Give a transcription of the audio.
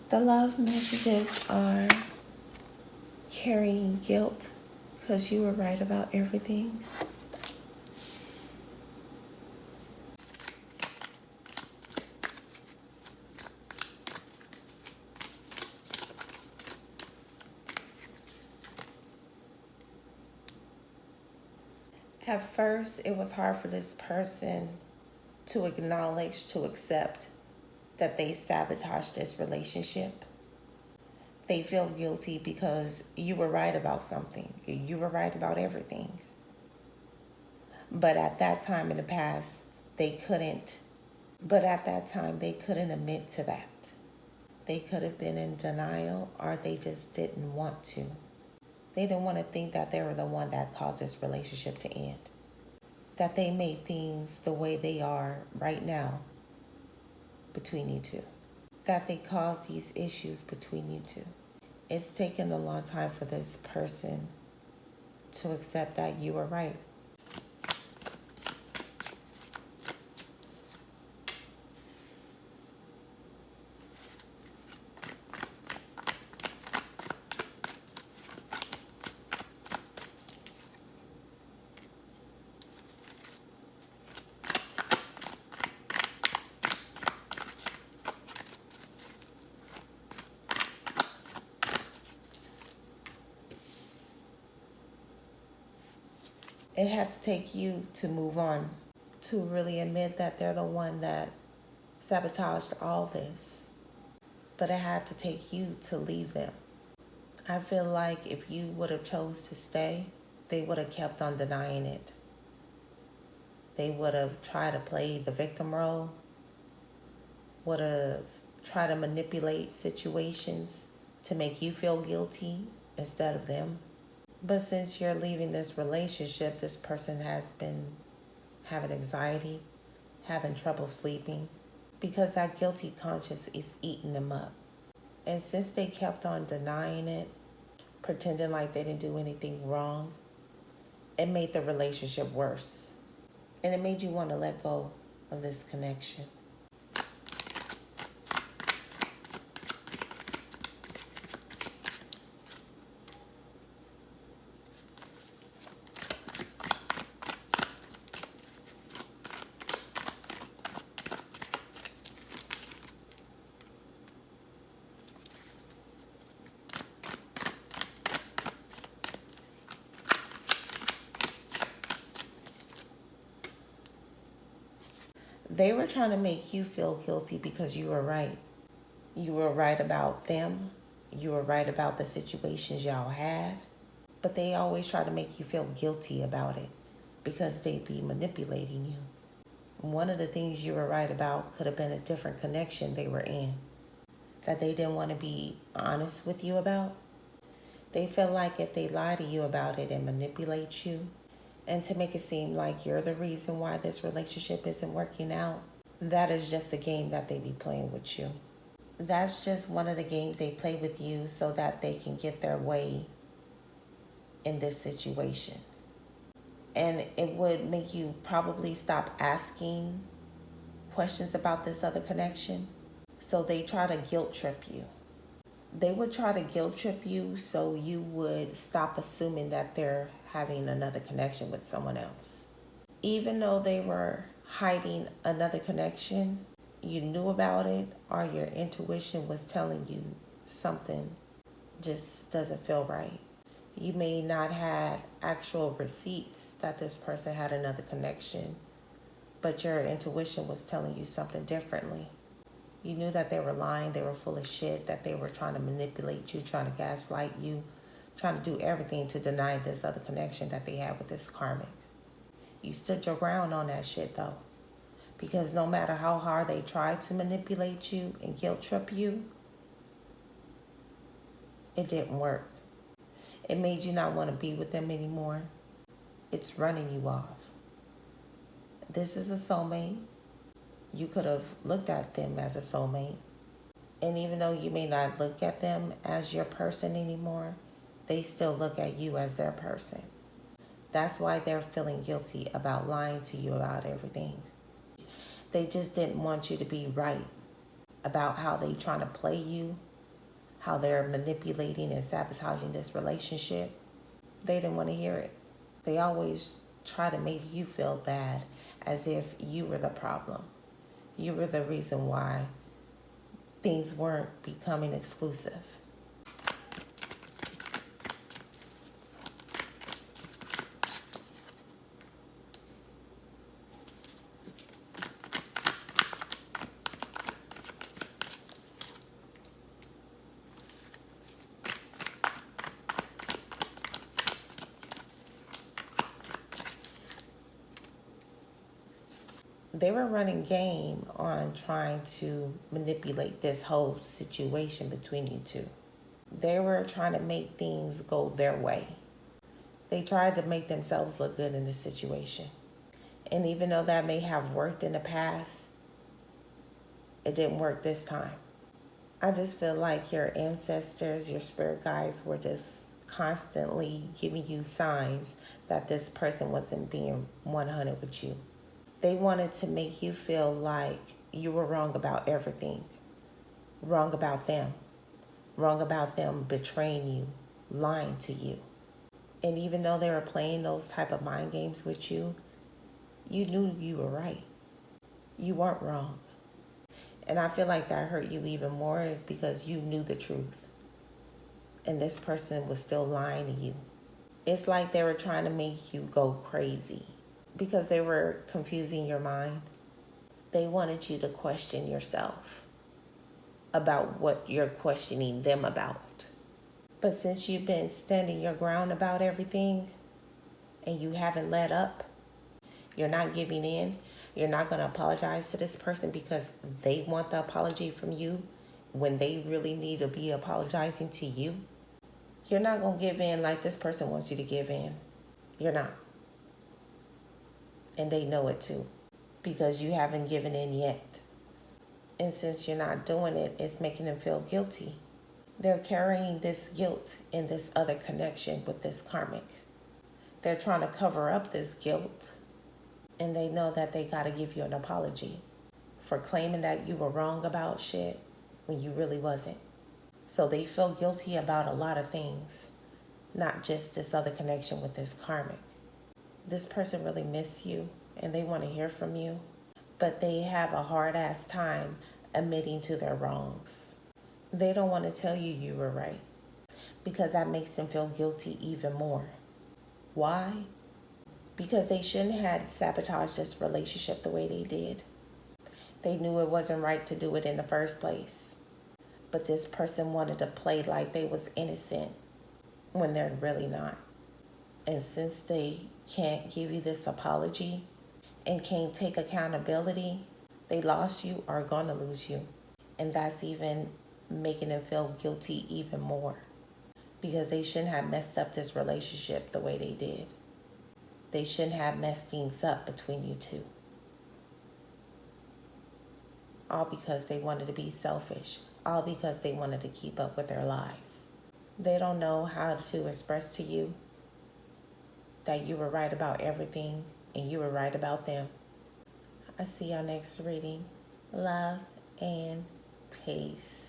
The love messages are carrying guilt because you were right about everything. At first, it was hard for this person to acknowledge, to accept that they sabotaged this relationship. They feel guilty because you were right about something. You were right about everything. But at that time in the past, they couldn't. But at that time, they couldn't admit to that. They could have been in denial, or they just didn't want to. They didn't want to think that they were the one that caused this relationship to end. That they made things the way they are right now between you two. That they caused these issues between you two. It's taken a long time for this person to accept that you were right. It had to take you to move on, to really admit that they're the one that sabotaged all this. But it had to take you to leave them. I feel like if you would have chose to stay, they would have kept on denying it. They would have tried to play the victim role, would have tried to manipulate situations to make you feel guilty instead of them. But since you're leaving this relationship, this person has been having anxiety, having trouble sleeping, because that guilty conscience is eating them up. And since they kept on denying it, pretending like they didn't do anything wrong, it made the relationship worse. And it made you want to let go of this connection. They were trying to make you feel guilty because you were right. You were right about them. You were right about the situations y'all had. But they always try to make you feel guilty about it because they be manipulating you. One of the things you were right about could have been a different connection they were in that they didn't want to be honest with you about. They feel like if they lie to you about it and manipulate you, and to make it seem like you're the reason why this relationship isn't working out, that is just a game that they be playing with you. That's just one of the games they play with you so that they can get their way in this situation. And it would make you probably stop asking questions about this other connection. So they try to guilt trip you. They would try to guilt trip you so you would stop assuming that they're having another connection with someone else. Even though they were hiding another connection, you knew about it, or your intuition was telling you something just doesn't feel right. You may not have actual receipts that this person had another connection, but your intuition was telling you something differently. You knew that they were lying, they were full of shit, that they were trying to manipulate you, trying to gaslight you, trying to do everything to deny this other connection that they had with this karmic. You stood your ground on that shit though. Because no matter how hard they tried to manipulate you and guilt trip you, it didn't work. It made you not want to be with them anymore. It's running you off. This is a soulmate. You could have looked at them as a soulmate. And even though you may not look at them as your person anymore, they still look at you as their person. That's why they're feeling guilty about lying to you about everything. They just didn't want you to be right about how they trying to play you how they're manipulating and sabotaging this relationship, they didn't want to hear it. They always try to make you feel bad, as if you were the problem. You were the reason why things weren't becoming exclusive. They were running game on trying to manipulate this whole situation between you two. They were trying to make things go their way. They tried to make themselves look good in this situation. And even though that may have worked in the past, it didn't work this time. I just feel like your ancestors, your spirit guides were just constantly giving you signs that this person wasn't being 100 with you. They wanted to make you feel like you were wrong about everything. Wrong about them betraying you, lying to you. And even though they were playing those type of mind games with you, you knew you were right. You weren't wrong. And I feel like that hurt you even more is because you knew the truth. And this person was still lying to you. It's like they were trying to make you go crazy because they were confusing your mind. They wanted you to question yourself about what you're questioning them about. But since you've been standing your ground about everything and you haven't let up, you're not giving in, you're not going to apologize to this person because they want the apology from you when they really need to be apologizing to you. You're not going to give in like this person wants you to give in. You're not. And they know it too because you haven't given in yet. And since you're not doing it, it's making them feel guilty. They're carrying this guilt in this other connection with this karmic. They're trying to cover up this guilt. And they know that they got to give you an apology for claiming that you were wrong about shit when you really wasn't. So they feel guilty about a lot of things, not just this other connection with this karmic. This person really miss you and they want to hear from you, but they have a hard ass time admitting to their wrongs. They don't want to tell you you were right because that makes them feel guilty even more. Why? Because they shouldn't have sabotaged this relationship the way they did. They knew it wasn't right to do it in the first place. But this person wanted to play like they was innocent when they're really not. And since they can't give you this apology and can't take accountability, they lost you or are going to lose you. And that's even making them feel guilty even more because they shouldn't have messed up this relationship the way they did. They shouldn't have messed things up between you two. All because they wanted to be selfish. All because they wanted to keep up with their lies. They don't know how to express to you that you were right about everything and you were right about them. I see y'all next reading. Love and peace.